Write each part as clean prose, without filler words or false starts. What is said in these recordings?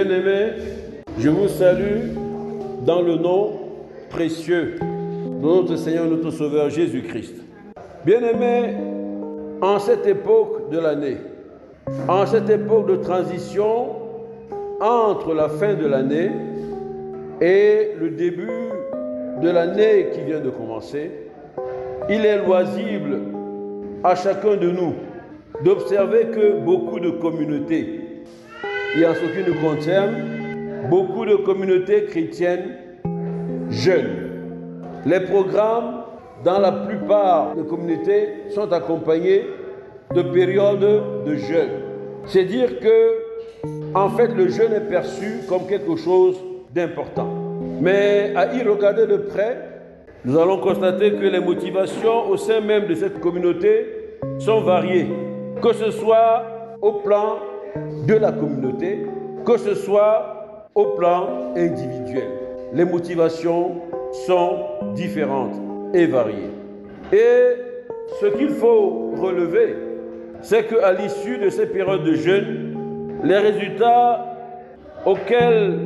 Bien-aimés, je vous salue dans le nom précieux de notre Seigneur et notre Sauveur Jésus-Christ. Bien-aimés, en cette époque de l'année, en cette époque de transition entre la fin de l'année et le début de l'année qui vient de commencer, il est loisible à chacun de nous d'observer que beaucoup de communautés, et en ce qui nous concerne, beaucoup de communautés chrétiennes jeûnent. Les programmes dans la plupart des communautés sont accompagnés de périodes de jeûne. C'est dire que, en fait, le jeûne est perçu comme quelque chose d'important. Mais à y regarder de près, nous allons constater que les motivations au sein même de cette communauté sont variées, que ce soit au plan de la communauté, que ce soit au plan individuel. Les motivations sont différentes et variées. Et ce qu'il faut relever, c'est qu'à l'issue de ces périodes de jeûne, les résultats auxquels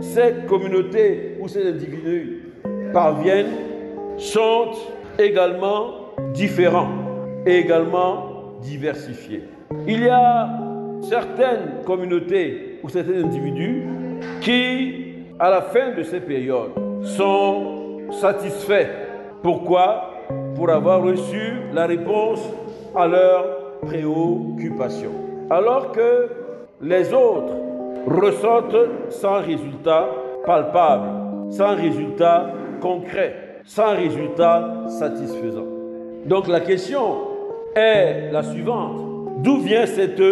ces communautés ou ces individus parviennent sont également différents et également diversifiés. Il y a certaines communautés ou certains individus qui, à la fin de ces périodes, sont satisfaits. Pourquoi? Pour avoir reçu la réponse à leurs préoccupations. Alors que les autres ressortent sans résultat palpable, sans résultat concret, sans résultat satisfaisant. Donc la question est la suivante. D'où vient cette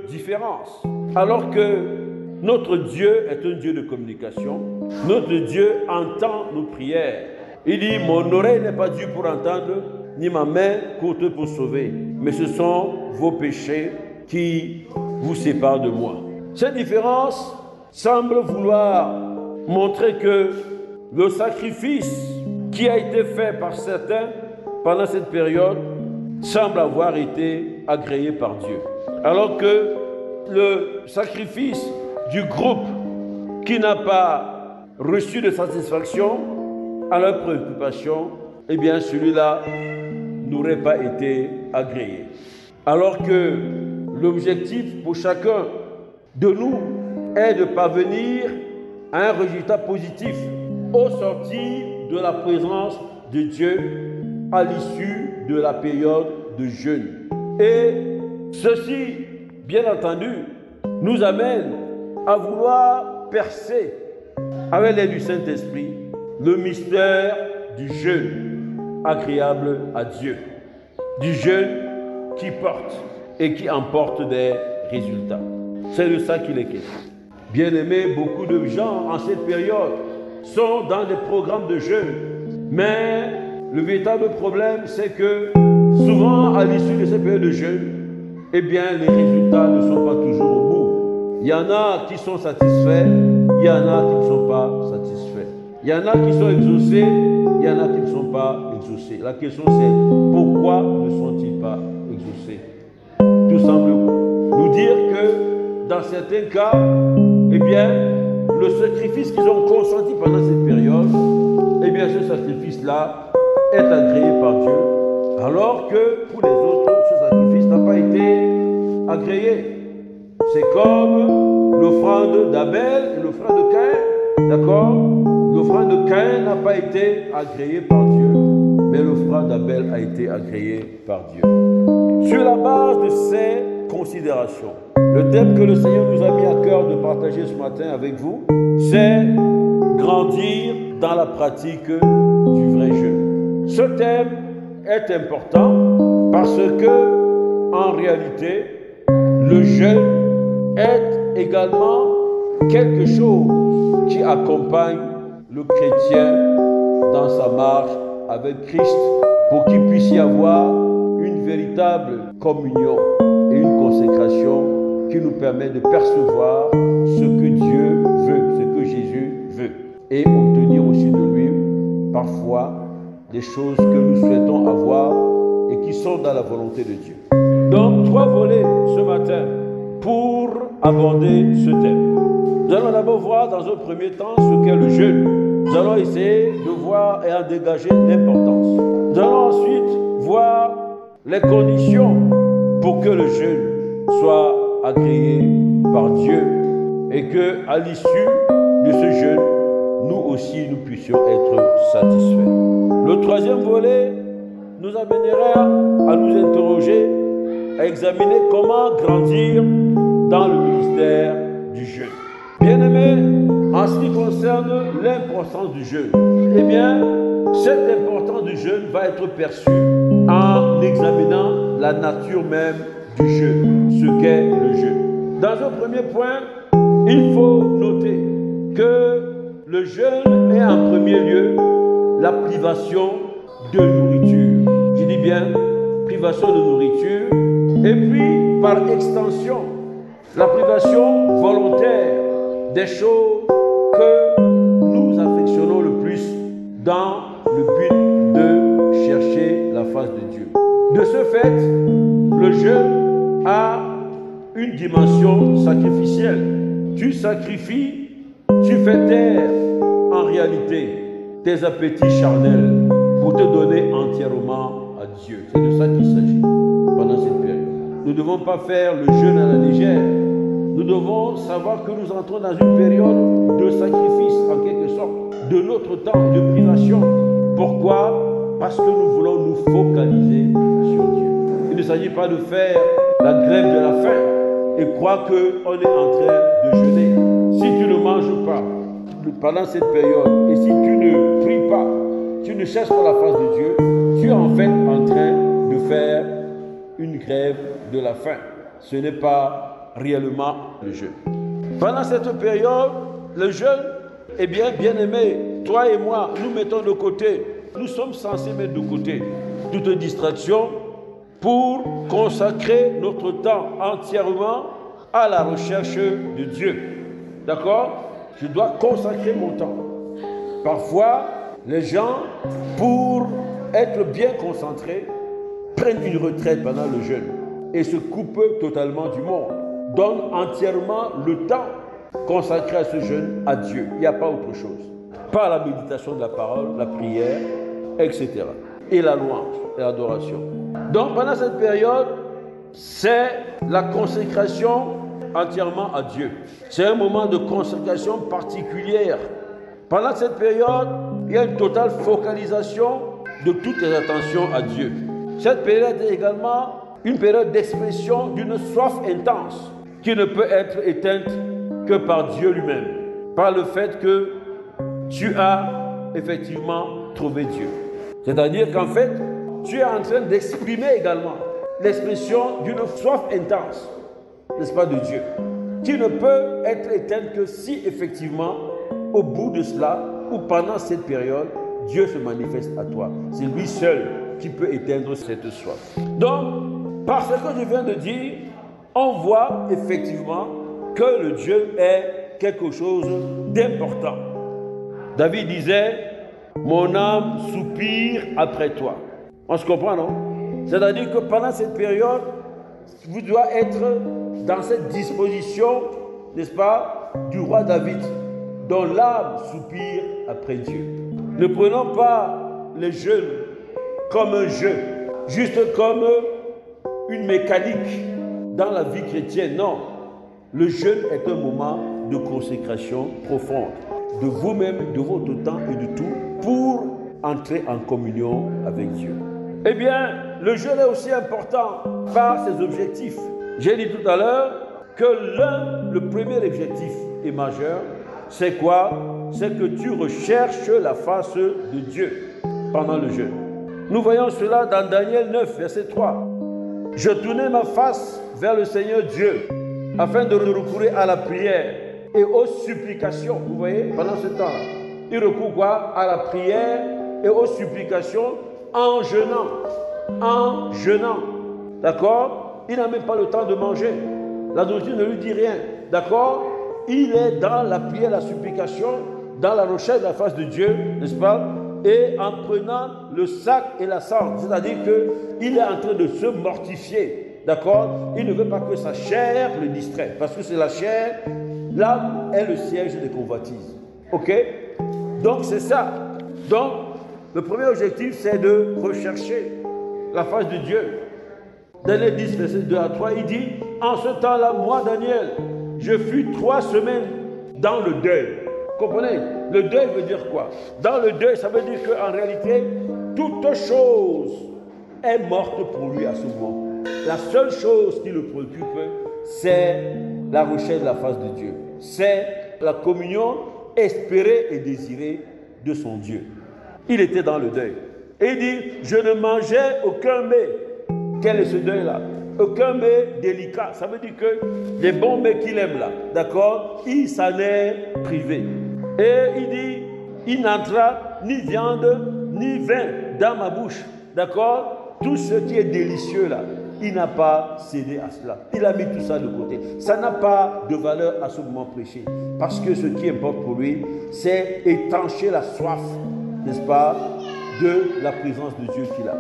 différence? Alors que notre Dieu est un Dieu de communication, notre Dieu entend nos prières. Il dit, mon oreille n'est pas due pour entendre, ni ma main courte pour sauver, mais ce sont vos péchés qui vous séparent de moi. Cette différence semble vouloir montrer que le sacrifice qui a été fait par certains pendant cette période semble avoir été agréé par Dieu. Alors que le sacrifice du groupe qui n'a pas reçu de satisfaction à leurs préoccupations, eh bien celui-là n'aurait pas été agréé. Alors que l'objectif pour chacun de nous est de parvenir à un résultat positif au sortir de la présence de Dieu à l'issue de la période de jeûne. Et ceci, bien entendu, nous amène à vouloir percer avec l'aide du Saint-Esprit le mystère du jeûne agréable à Dieu, du jeûne qui porte et qui emporte des résultats. C'est de ça qu'il est question. Bien-aimés, beaucoup de gens en cette période sont dans des programmes de jeûne, mais le véritable problème, c'est que souvent, à l'issue de ces périodes de jeûne, eh bien, les résultats ne sont pas toujours au bout. Il y en a qui sont satisfaits, il y en a qui ne sont pas satisfaits. Il y en a qui sont exaucés, il y en a qui ne sont pas exaucés. La question c'est, pourquoi ne sont-ils pas exaucés? Tout semble nous dire que, dans certains cas, eh bien, le sacrifice qu'ils ont consenti pendant cette période, eh bien, ce sacrifice-là est agréé par Dieu, alors que pour les autres, ce sacrifice n'a pas été agréé. C'est comme l'offrande d'Abel et l'offrande de Caïn, d'accord? L'offrande de Caïn n'a pas été agréée par Dieu, mais l'offrande d'Abel a été agréée par Dieu. Sur la base de ces considérations, le thème que le Seigneur nous a mis à cœur de partager ce matin avec vous, c'est grandir dans la pratique du vrai jeûne. Ce thème est important parce que, en réalité, le jeûne est également quelque chose qui accompagne le chrétien dans sa marche avec Christ pour qu'il puisse y avoir une véritable communion et une consécration qui nous permet de percevoir ce que Dieu veut, ce que Jésus veut, et obtenir aussi de lui parfois des choses que nous souhaitons avoir et qui sont dans la volonté de Dieu. Donc, 3 volets ce matin pour aborder ce thème. Nous allons d'abord voir dans un premier temps ce qu'est le jeûne. Nous allons essayer de voir et en dégager l'importance. Nous allons ensuite voir les conditions pour que le jeûne soit agréé par Dieu et que, à l'issue de ce jeûne, nous aussi nous puissions être satisfaits. Le troisième volet nous amènera à nous interroger, à examiner comment grandir dans le ministère du jeûne. Bien-aimés, en ce qui concerne l'importance du jeûne, eh bien, cette importance du jeûne va être perçue en examinant la nature même du jeûne, ce qu'est le jeûne. Dans un premier point, il faut noter que le jeûne est en premier lieu la privation de nourriture. Je dis bien privation de nourriture, et puis par extension, la privation volontaire des choses que nous affectionnons le plus dans le but de chercher la face de Dieu. De ce fait, le jeûne a une dimension sacrificielle. Tu sacrifies, tu fais taire en réalité tes appétits charnels pour te donner entièrement à Dieu. C'est de ça qu'il s'agit pendant cette période. Nous ne devons pas faire le jeûne à la légère. Nous devons savoir que nous entrons dans une période de sacrifice, en quelque sorte, de notre temps de privation. Pourquoi? Parce que nous voulons nous focaliser sur Dieu. Il ne s'agit pas de faire la grève de la faim et croire qu'on est en train de jeûner. Si tu ne manges pas pendant cette période et si tu ne pries pas, tu ne cherches pas la face de Dieu, tu es en fait en train de faire une grève de la faim. Ce n'est pas réellement le jeûne. Pendant cette période, le jeûne, eh bien, bien-aimé, toi et moi, nous mettons de côté, nous sommes censés mettre de côté toute distraction pour consacrer notre temps entièrement à la recherche de Dieu. D'accord? Je dois consacrer mon temps. Parfois, les gens, pour être bien concentrés, prennent une retraite pendant le jeûne et se coupent totalement du monde. Donnent entièrement le temps consacré à ce jeûne à Dieu. Il n'y a pas autre chose. Pas la méditation de la parole, la prière, etc. Et la louange et l'adoration. Donc pendant cette période, c'est la consécration entièrement à Dieu. C'est un moment de consécration particulière. Pendant cette période, il y a une totale focalisation de toutes les attentions à Dieu. Cette période est également une période d'expression d'une soif intense qui ne peut être éteinte que par Dieu lui-même, par le fait que tu as effectivement trouvé Dieu. C'est-à-dire qu'en fait, tu es en train d'exprimer également l'expression d'une soif intense, n'est-ce pas, de Dieu, qui ne peut être éteinte que si effectivement, au bout de cela, ou pendant cette période, Dieu se manifeste à toi. C'est lui seul qui peut éteindre cette soif. Donc, par ce que je viens de dire, on voit effectivement que le Dieu est quelque chose d'important. David disait, mon âme soupire après toi. On se comprend, non? C'est-à-dire que pendant cette période, vous devez être dans cette disposition, n'est-ce pas, du roi David, dont l'âme soupire après Dieu. Ne prenons pas les jeûnes comme un jeu, juste comme une mécanique dans la vie chrétienne. Non, le jeûne est un moment de consécration profonde de vous-même, de votre temps et de tout pour entrer en communion avec Dieu. Eh bien, le jeûne est aussi important par ses objectifs. J'ai dit tout à l'heure que le premier objectif est majeur. C'est quoi? C'est que tu recherches la face de Dieu pendant le jeûne. Nous voyons cela dans Daniel 9, verset 3. Je tournai ma face vers le Seigneur Dieu afin de recourir à la prière et aux supplications. Vous voyez, pendant ce temps-là, il recourt quoi? À la prière et aux supplications en jeûnant. En jeûnant. D'accord? Il n'a même pas le temps de manger. La nourriture ne lui dit rien. D'accord? Il est dans la prière, la supplication, dans la recherche de la face de Dieu, n'est-ce pas? Et en prenant le sac et la cendre, c'est-à-dire qu'il est en train de se mortifier d'accord? Il ne veut pas que sa chair le distrait, parce que c'est la chair, l'âme est le siège des convoitises. Ok? Donc c'est ça. Donc, le premier objectif, c'est de rechercher la face de Dieu. Daniel 10, verset 2 à 3, il dit, en ce temps-là, moi, Daniel, je fus 3 semaines dans le deuil. Vous comprenez? Le deuil veut dire quoi? Dans le deuil, ça veut dire qu'en réalité, toute chose est morte pour lui à ce moment. La seule chose qui le préoccupe, c'est la recherche de la face de Dieu. C'est la communion espérée et désirée de son Dieu. Il était dans le deuil. Et il dit, je ne mangeais aucun mets. Quel est ce deuil-là? Aucun mets délicat. Ça veut dire que les bons mets qu'il aime là, d'accord, il s'en est privé. Et il dit, il n'entra ni viande, ni vin dans ma bouche. D'accord? Tout ce qui est délicieux là, il n'a pas cédé à cela. Il a mis tout ça de côté. Ça n'a pas de valeur à ce moment prêché. Parce que ce qui importe pour lui, c'est étancher la soif, n'est-ce pas, de la présence de Dieu qu'il a.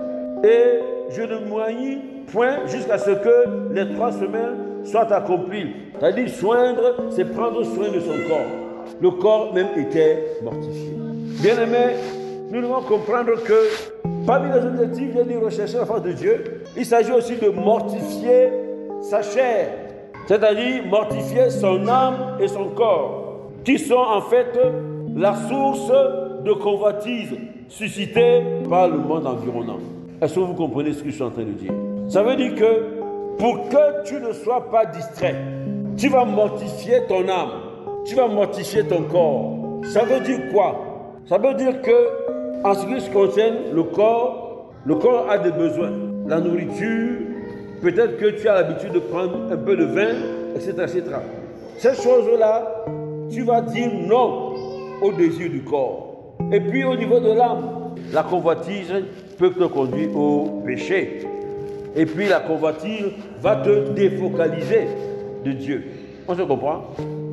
Et je ne moignis point jusqu'à ce que les 3 semaines soient accomplies. C'est-à-dire soindre, c'est prendre soin de son corps. Le corps même était mortifié. Bien-aimés, nous devons comprendre que parmi les objectifs, il y a de rechercher la face de Dieu. Il s'agit aussi de mortifier sa chair, c'est-à-dire mortifier son âme et son corps, qui sont en fait la source de convoitise suscitée par le monde environnant. Est-ce que vous comprenez ce que je suis en train de dire? Ça veut dire que pour que tu ne sois pas distrait, tu vas mortifier ton âme, tu vas mortifier ton corps. Ça veut dire quoi? Ça veut dire que, en ce qui concerne le corps a des besoins. La nourriture, peut-être que tu as l'habitude de prendre un peu de vin, etc., etc. Ces choses-là, tu vas dire non au désir du corps. Et puis au niveau de l'âme, la convoitise peut te conduire au péché. Et puis la convoitise va te défocaliser de Dieu. On se comprend?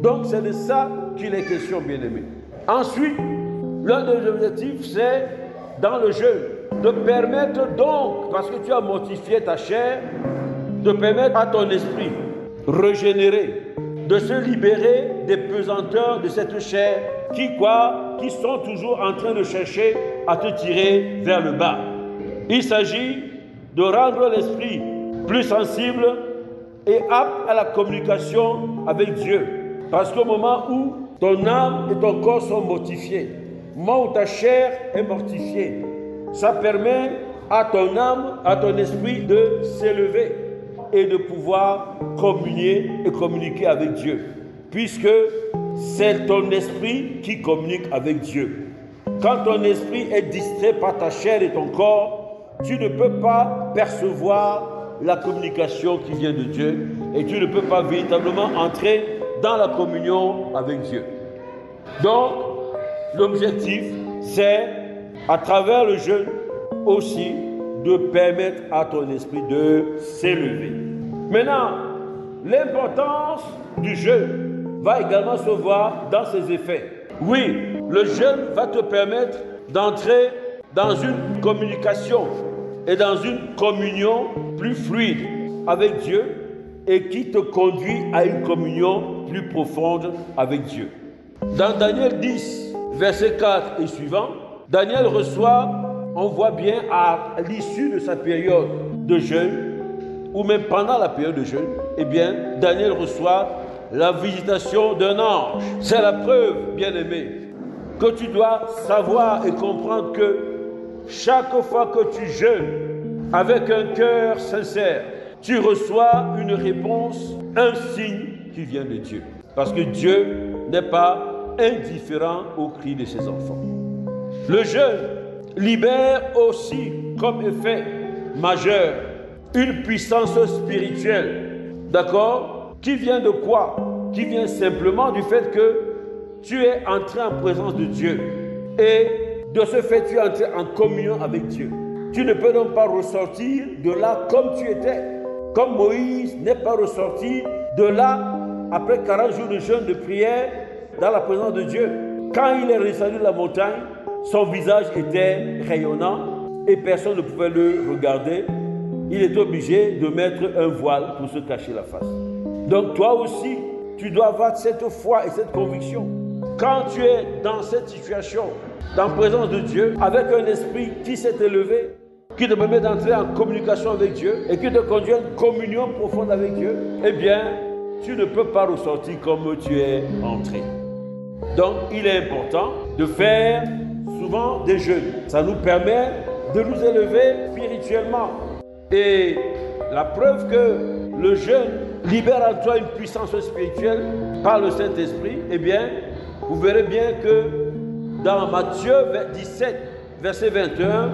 Donc c'est de ça qu'il est question, bien-aimé. Ensuite, l'un des objectifs, c'est dans le jeûne, de permettre donc, parce que tu as mortifié ta chair, de permettre à ton esprit régénéré, de se libérer des pesanteurs de cette chair qui sont toujours en train de chercher à te tirer vers le bas. Il s'agit de rendre l'esprit plus sensible et apte à la communication avec Dieu. Parce qu'au moment où ton âme et ton corps sont mortifiés, au moment où ta chair est mortifiée, ça permet à ton âme, à ton esprit de s'élever et de pouvoir communier et communiquer avec Dieu. Puisque c'est ton esprit qui communique avec Dieu. Quand ton esprit est distrait par ta chair et ton corps, tu ne peux pas percevoir la communication qui vient de Dieu et tu ne peux pas véritablement entrer dans la communion avec Dieu. Donc, l'objectif, c'est, à travers le jeûne, aussi de permettre à ton esprit de s'élever. Maintenant, l'importance du jeûne va également se voir dans ses effets. Oui, le jeûne va te permettre d'entrer dans une communication et dans une communion plus fluide avec Dieu et qui te conduit à une communion plus profonde avec Dieu. Dans Daniel 10, verset 4 et suivant, Daniel reçoit, on voit bien à l'issue de sa période de jeûne, ou même pendant la période de jeûne, eh bien, Daniel reçoit la visitation d'un ange. C'est la preuve, bien-aimé, que tu dois savoir et comprendre que chaque fois que tu jeûnes avec un cœur sincère, tu reçois une réponse, un signe qui vient de Dieu. Parce que Dieu n'est pas indifférent aux cris de ses enfants. Le jeûne libère aussi comme effet majeur une puissance spirituelle, d'accord? Qui vient de quoi? Qui vient simplement du fait que tu es entré en présence de Dieu et de ce fait tu es entré en communion avec Dieu. Tu ne peux donc pas ressortir de là comme tu étais, comme Moïse n'est pas ressorti de là après 40 jours de jeûne de prière dans la présence de Dieu. Quand il est descendu de la montagne, son visage était rayonnant et personne ne pouvait le regarder il est obligé de mettre un voile pour se cacher la face. Donc toi aussi, tu dois avoir cette foi et cette conviction. Quand tu es dans cette situation, dans la présence de Dieu, avec un esprit qui s'est élevé, qui te permet d'entrer en communication avec Dieu et qui te conduit à une communion profonde avec Dieu, eh bien, tu ne peux pas ressortir comme tu es entré. Donc, il est important de faire souvent des jeûnes. Ça nous permet de nous élever spirituellement. Et la preuve que le jeûne libère en toi une puissance spirituelle par le Saint-Esprit, eh bien, vous verrez bien que dans Matthieu 17, verset 21,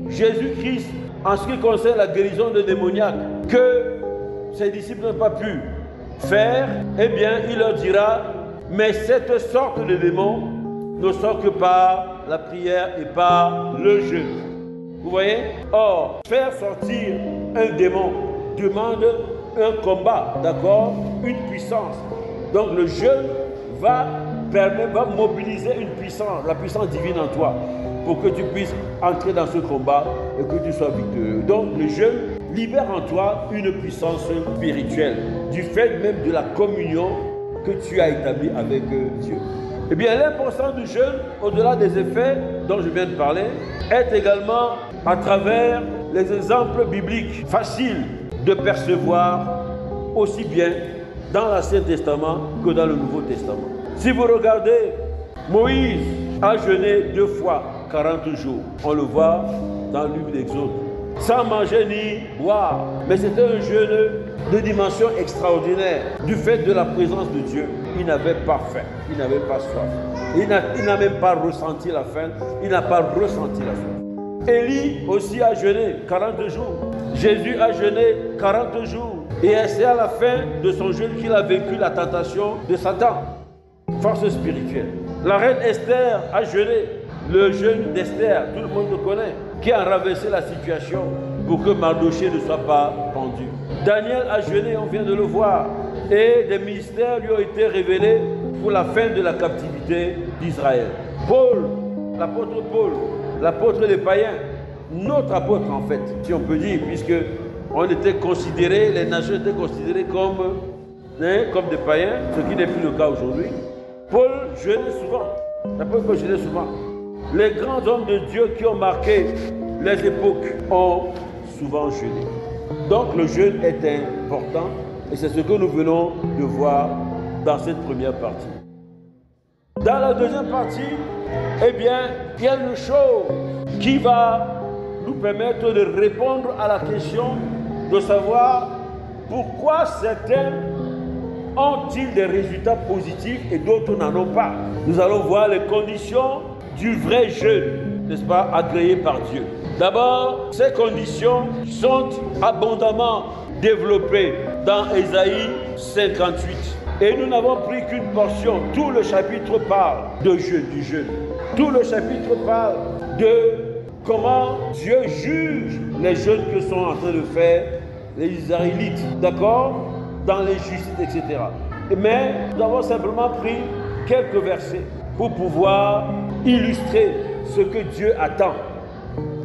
Jésus-Christ, en ce qui concerne la guérison de démoniaques, que ses disciples n'ont pas pu faire, eh bien, il leur dira, mais cette sorte de démon ne sort que par la prière et par le jeûne. Vous voyez? Or, faire sortir un démon demande un combat, d'accord? Une puissance. Donc le jeûne va mobiliser une puissance, la puissance divine en toi, pour que tu puisses entrer dans ce combat et que tu sois victorieux. Donc le jeûne libère en toi une puissance spirituelle, du fait même de la communion que tu as établie avec Dieu. Eh bien, l'importance du jeûne, au-delà des effets dont je viens de parler, est également à travers les exemples bibliques faciles de percevoir aussi bien dans l'Ancien Testament que dans le Nouveau Testament. Si vous regardez, Moïse a jeûné 2 fois 40 jours. On le voit dans le livre d'Exode. Sans manger ni boire. Mais c'était un jeûne de dimension extraordinaire. Du fait de la présence de Dieu, il n'avait pas faim, il n'avait pas soif. Il n'a même pas ressenti la faim, il n'a pas ressenti la soif. Élie aussi a jeûné 40 jours. Jésus a jeûné 40 jours. Et c'est à la fin de son jeûne qu'il a vécu la tentation de Satan. Force spirituelle. La reine Esther a jeûné. Le jeûne d'Esther, tout le monde le connaît, qui a renversé la situation pour que Mardochée ne soit pas pendu. Daniel a jeûné, on vient de le voir. Et des mystères lui ont été révélés pour la fin de la captivité d'Israël. Paul, l'apôtre des païens, notre apôtre en fait, si on peut dire, puisque on était considérés, les nations étaient considérées comme des païens, ce qui n'est plus le cas aujourd'hui. Paul jeûnait souvent. L'apôtre jeûnait souvent. Les grands hommes de Dieu qui ont marqué les époques ont souvent jeûné. Donc le jeûne est important et c'est ce que nous venons de voir dans cette première partie. Dans la deuxième partie, eh bien, il y a une chose qui va nous permettre de répondre à la question de savoir pourquoi certains ont-ils des résultats positifs et d'autres n'en ont pas. Nous allons voir les conditions du vrai jeûne, n'est-ce pas, agréé par Dieu. D'abord, ces conditions sont abondamment développées dans Ésaïe 58. Et nous n'avons pris qu'une portion. Tout le chapitre parle de jeûne, du jeûne. Tout le chapitre parle de comment Dieu juge les jeûnes que sont en train de faire les Israélites, d'accord, dans les justices, etc. Mais nous avons simplement pris quelques versets pour pouvoir illustrer ce que Dieu attend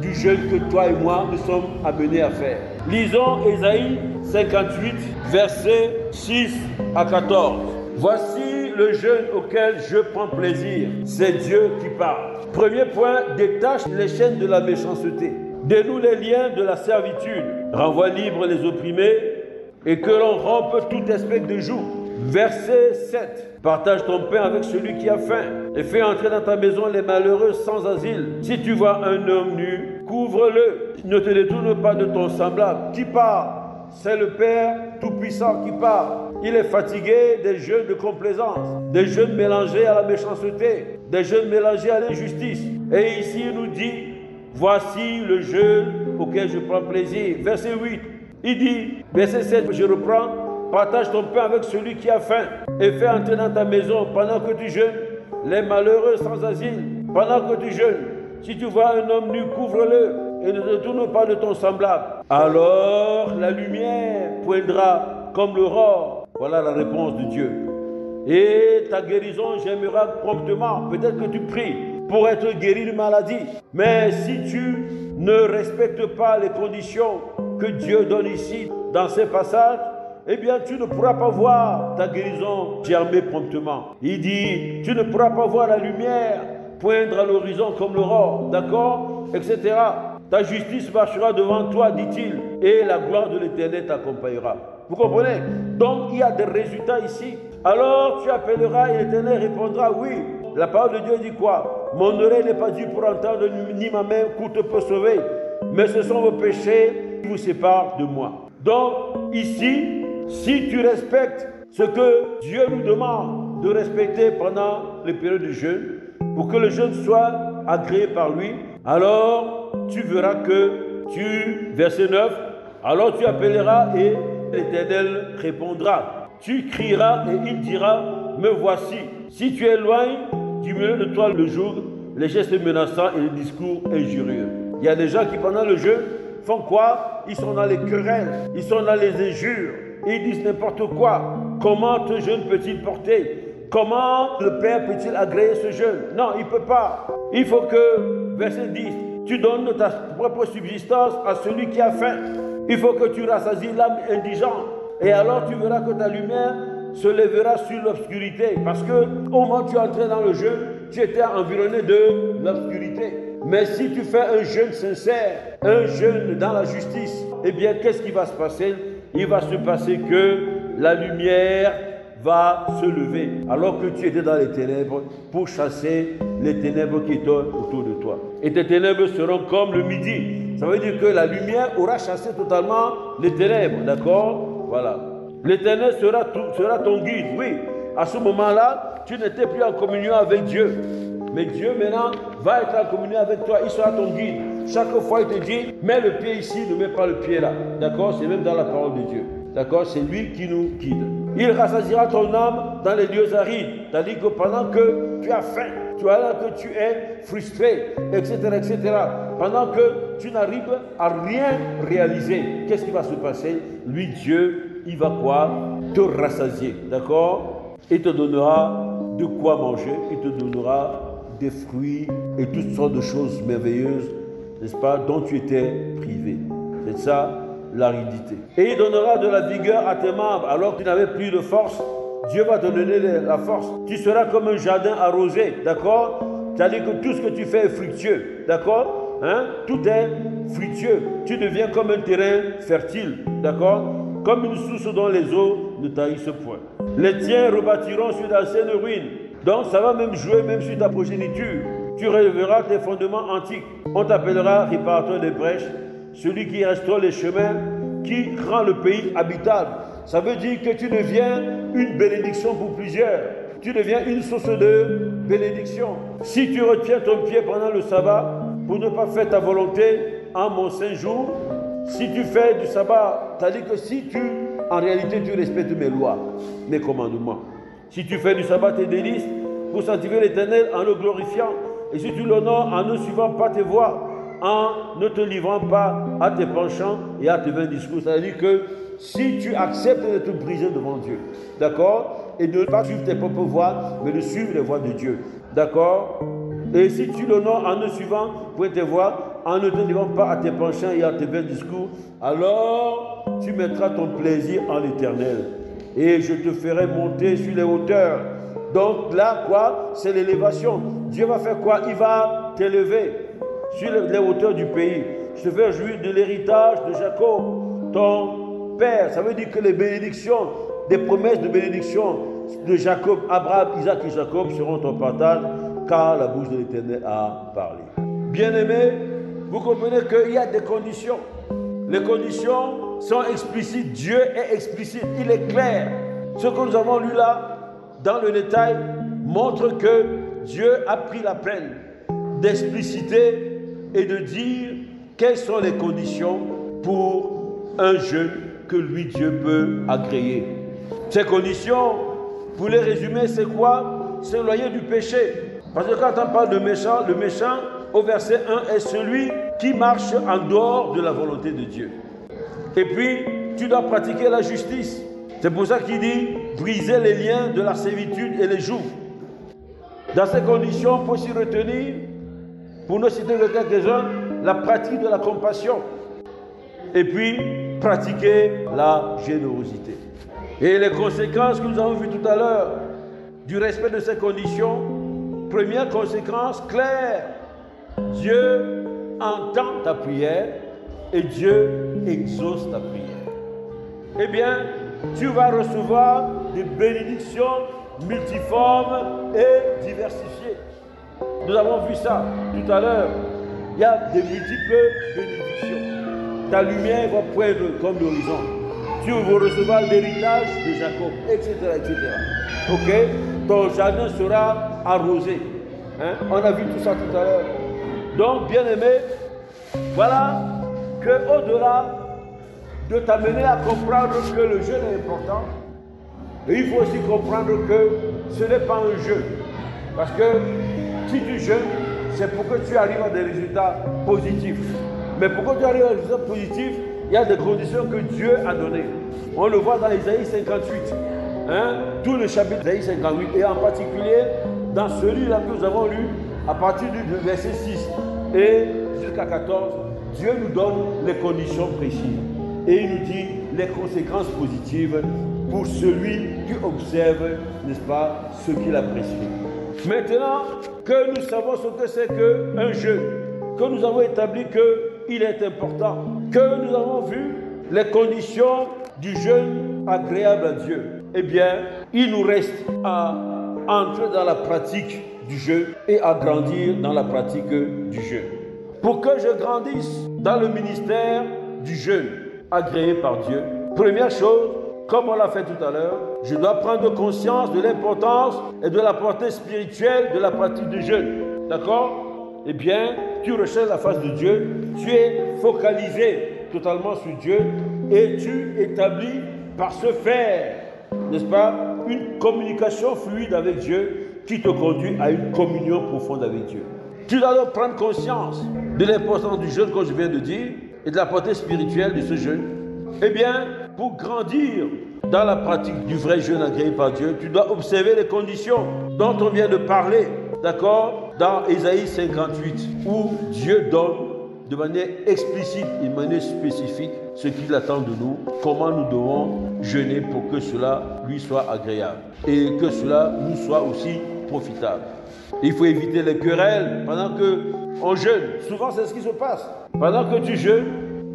du jeûne que toi et moi nous sommes amenés à faire. Lisons Ésaïe 58, versets 6 à 14. Voici le jeûne auquel je prends plaisir. C'est Dieu qui parle. Premier point, détache les chaînes de la méchanceté. Dénoue les liens de la servitude. Renvoie libre les opprimés et que l'on rompe tout espèce de joug. Verset 7. Partage ton pain avec celui qui a faim et fais entrer dans ta maison les malheureux sans asile. Si tu vois un homme nu, couvre-le. Ne te détourne pas de ton semblable. Qui parle? C'est le Père Tout-Puissant qui parle. Il est fatigué des jeûnes de complaisance, des jeûnes mélangés à la méchanceté, des jeûnes mélangés à l'injustice. Et ici il nous dit, voici le jeûne auquel je prends plaisir. Verset 8, il dit, verset 7, je reprends, partage ton pain avec celui qui a faim et fais entrer dans ta maison pendant que tu jeûnes les malheureux sans asile. Pendant que tu jeûnes, si tu vois un homme nu, couvre-le et ne te tourne pas de ton semblable. Alors la lumière poindra comme l'aurore. Voilà la réponse de Dieu. Et ta guérison germera promptement. Peut-être que tu pries pour être guéri de maladie. Mais si tu ne respectes pas les conditions que Dieu donne ici dans ces passages, eh bien, tu ne pourras pas voir ta guérison germer promptement. Il dit, tu ne pourras pas voir la lumière poindre à l'horizon comme l'aurore, d'accord, etc. Ta justice marchera devant toi, dit-il, et la gloire de l'Éternel t'accompagnera. Vous comprenez? Donc, il y a des résultats ici. Alors, tu appelleras et l'Éternel répondra, oui. La parole de Dieu dit quoi? Mon oreille n'est pas due pour entendre, ni ma main courte peut sauver. Mais ce sont vos péchés qui vous séparent de moi. Donc, ici, si tu respectes ce que Dieu nous demande de respecter pendant les périodes de jeûne, pour que le jeûne soit agréé par lui, alors tu verras que verset 9, alors tu appelleras et l'Éternel répondra. Tu crieras et il dira, me voici. Si tu éloignes du milieu de toi le jour, les gestes menaçants et les discours injurieux. Il y a des gens qui pendant le jeûne font quoi? Ils sont dans les querelles, ils sont dans les injures, ils disent n'importe quoi. Comment ce jeûne peut-il porter? Comment le Père peut-il agréer ce jeûne? Non, il ne peut pas. Il faut que, verset 10, tu donnes ta propre subsistance à celui qui a faim. Il faut que tu rassasies l'âme indigente. Et alors tu verras que ta lumière se lèvera sur l'obscurité. Parce que au moment où tu entrais dans le jeûne, tu étais environné de l'obscurité. Mais si tu fais un jeûne sincère, un jeûne dans la justice, eh bien, qu'est-ce qui va se passer? Il va se passer que la lumière va se lever, alors que tu étais dans les ténèbres, pour chasser les ténèbres qui étaient autour de toi. Et tes ténèbres seront comme le midi. Ça veut dire que la lumière aura chassé totalement les ténèbres, d'accord? Voilà. L'Éternel sera ton guide, oui. À ce moment-là, tu n'étais plus en communion avec Dieu. Mais Dieu maintenant va être en communion avec toi, il sera ton guide. Chaque fois, il te dit, mets le pied ici, ne mets pas le pied là. D'accord? C'est même dans la parole de Dieu. D'accord? C'est lui qui nous guide. Il rassasiera ton âme dans les lieux arides. C'est-à-dire que pendant que tu as faim, tu as là que tu es frustré, etc., etc. Pendant que tu n'arrives à rien réaliser, qu'est-ce qui va se passer? Lui, Dieu, il va quoi? Te rassasier. D'accord? Il te donnera de quoi manger, il te donnera des fruits et toutes sortes de choses merveilleuses, n'est-ce pas, dont tu étais privé. C'est ça, l'aridité. Et il donnera de la vigueur à tes membres, alors que tu n'avais plus de force. Dieu va te donner la force. Tu seras comme un jardin arrosé, d'accord? C'est-à-dire que tout ce que tu fais est fructueux, d'accord? Hein? Tout est fructueux. Tu deviens comme un terrain fertile, d'accord? Comme une source dont les eaux ne taillissent point. Les tiens rebâtiront sur d'anciennes ruines. Donc ça va même jouer même sur ta progéniture. Tu releveras tes fondements antiques. On t'appellera réparateur des brèches, celui qui restaure les chemins, qui rend le pays habitable. Ça veut dire que tu deviens une bénédiction pour plusieurs. Tu deviens une source de bénédiction. Si tu retiens ton pied pendant le sabbat pour ne pas faire ta volonté en mon saint jour, si tu fais du sabbat, c'est-à-dire que si en réalité tu respectes mes lois, mes commandements, si tu fais du sabbat tes délices pour sanctifier l'Éternel en le glorifiant, et si tu l'honores en ne suivant pas tes voies, en ne te livrant pas à tes penchants et à tes vains discours, c'est-à-dire que si tu acceptes de te briser devant Dieu, d'accord, et de ne pas suivre tes propres voies, mais de suivre les voies de Dieu, d'accord, et si tu l'honores en ne suivant point tes voies, en ne te livrant pas à tes penchants et à tes vains discours, alors tu mettras ton plaisir en l'Éternel. Et je te ferai monter sur les hauteurs. Donc là, quoi? C'est l'élévation. Dieu va faire quoi? Il va t'élever sur les hauteurs du pays. Je te fais jouir de l'héritage de Jacob, ton père. Ça veut dire que les bénédictions, des promesses de bénédiction de Jacob, Abraham, Isaac et Jacob seront ton partage, car la bouche de l'Éternel a parlé. Bien-aimés, vous comprenez qu'il y a des conditions. Les conditions sont explicites. Dieu est explicite. Il est clair. Ce que nous avons lu là, dans le détail, montre que Dieu a pris la peine d'expliciter et de dire quelles sont les conditions pour un jeûne que lui, Dieu, peut agréer. Ces conditions, pour les résumer, c'est quoi? S'éloigner du péché. Parce que quand on parle de méchant, le méchant, au verset 1, est celui qui marche en dehors de la volonté de Dieu. Et puis, tu dois pratiquer la justice. C'est pour ça qu'il dit briser les liens de la servitude et les jougs. Dans ces conditions, il faut s'y retenir, pour ne citer que quelques-uns, la pratique de la compassion. et puis pratiquer la générosité. Et les conséquences que nous avons vues tout à l'heure du respect de ces conditions, première conséquence claire, Dieu entend ta prière et Dieu exauce ta prière. Eh bien, tu vas recevoir des bénédictions multiformes et diversifiées. Nous avons vu ça tout à l'heure. Il y a des multiples bénédictions. Ta lumière va poindre comme l'horizon. Tu vas recevoir l'héritage de Jacob, etc., etc. Ok? Ton jardin sera arrosé. Hein? On a vu tout ça tout à l'heure. Donc, bien-aimé, voilà qu'au-delà de t'amener à comprendre que le jeûne est important, et il faut aussi comprendre que ce n'est pas un jeu. Parce que si tu jeûnes, c'est pour que tu arrives à des résultats positifs. Mais pour que tu arrives à des résultats positifs, il y a des conditions que Dieu a données. On le voit dans Isaïe 58. Hein? Tout le chapitre d'Isaïe 58. Et en particulier, dans celui-là que nous avons lu, à partir du verset 6 et jusqu'à 14, Dieu nous donne les conditions précises. Et il nous dit les conséquences positives pour celui qui observe, n'est-ce pas, ce qu'il a prescrit. Maintenant que nous savons ce que c'est qu'un jeûne, que nous avons établi qu'il est important, que nous avons vu les conditions du jeûne agréable à Dieu, eh bien, il nous reste à entrer dans la pratique du jeûne et à grandir dans la pratique du jeûne. Pour que je grandisse dans le ministère du jeûne agréé par Dieu, première chose, comme on l'a fait tout à l'heure, je dois prendre conscience de l'importance et de la portée spirituelle de la pratique du jeûne. D'accord? Eh bien, tu recherches la face de Dieu, tu es focalisé totalement sur Dieu et tu établis par ce faire, n'est-ce pas, une communication fluide avec Dieu qui te conduit à une communion profonde avec Dieu. Tu dois donc prendre conscience de l'importance du jeûne, comme je viens de dire, et de la portée spirituelle de ce jeûne. Eh bien, pour grandir dans la pratique du vrai jeûne agréé par Dieu, tu dois observer les conditions dont on vient de parler, d'accord, dans Isaïe 58, où Dieu donne de manière explicite et de manière spécifique ce qu'il attend de nous, comment nous devons jeûner pour que cela lui soit agréable et que cela nous soit aussi profitable. Il faut éviter les querelles pendant qu'on jeûne. Souvent, c'est ce qui se passe. Pendant que tu jeûnes,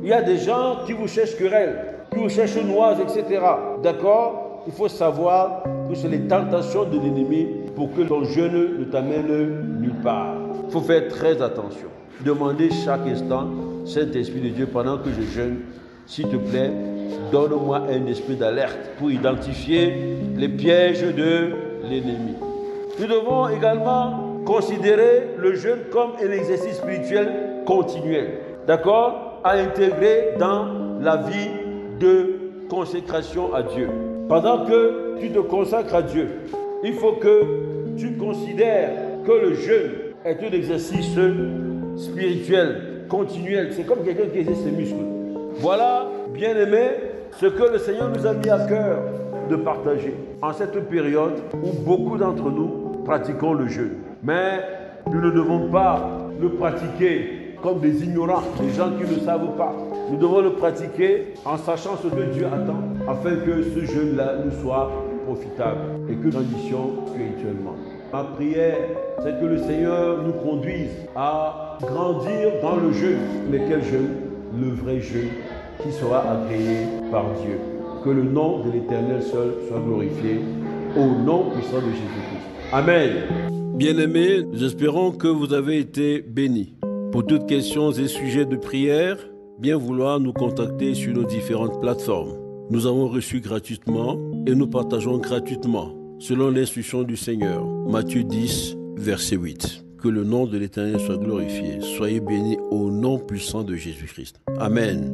il y a des gens qui vous cherchent querelles, qui vous cherchent noises, etc. D'accord? Il faut savoir que c'est les tentations de l'ennemi pour que ton jeûne ne t'amène nulle part. Il faut faire très attention. Demandez chaque instant, Saint-Esprit de Dieu, pendant que je jeûne, s'il te plaît, donne-moi un esprit d'alerte pour identifier les pièges de l'ennemi. Nous devons également considérer le jeûne comme un exercice spirituel continuel, d'accord, à intégrer dans la vie de consécration à Dieu. Pendant que tu te consacres à Dieu, il faut que tu considères que le jeûne est un exercice spirituel, continuel. C'est comme quelqu'un qui exerce ses muscles. Voilà, bien-aimés, ce que le Seigneur nous a mis à cœur de partager en cette période où beaucoup d'entre nous pratiquons le jeûne. Mais nous ne devons pas le pratiquer comme des ignorants, des gens qui ne savent pas. Nous devons le pratiquer en sachant ce que Dieu attend, afin que ce jeûne-là nous soit profitable et que nous grandissions spirituellement. Ma prière, c'est que le Seigneur nous conduise à grandir dans le jeûne. Mais quel jeûne? Le vrai jeûne qui sera agréé par Dieu. Que le nom de l'Éternel seul soit glorifié au nom puissant de Jésus-Christ. Amen. Bien-aimés, nous espérons que vous avez été bénis. Pour toutes questions et sujets de prière, bien vouloir nous contacter sur nos différentes plateformes. Nous avons reçu gratuitement et nous partageons gratuitement selon l'instruction du Seigneur. Matthieu 10, verset 8. Que le nom de l'Éternel soit glorifié. Soyez bénis au nom puissant de Jésus-Christ. Amen.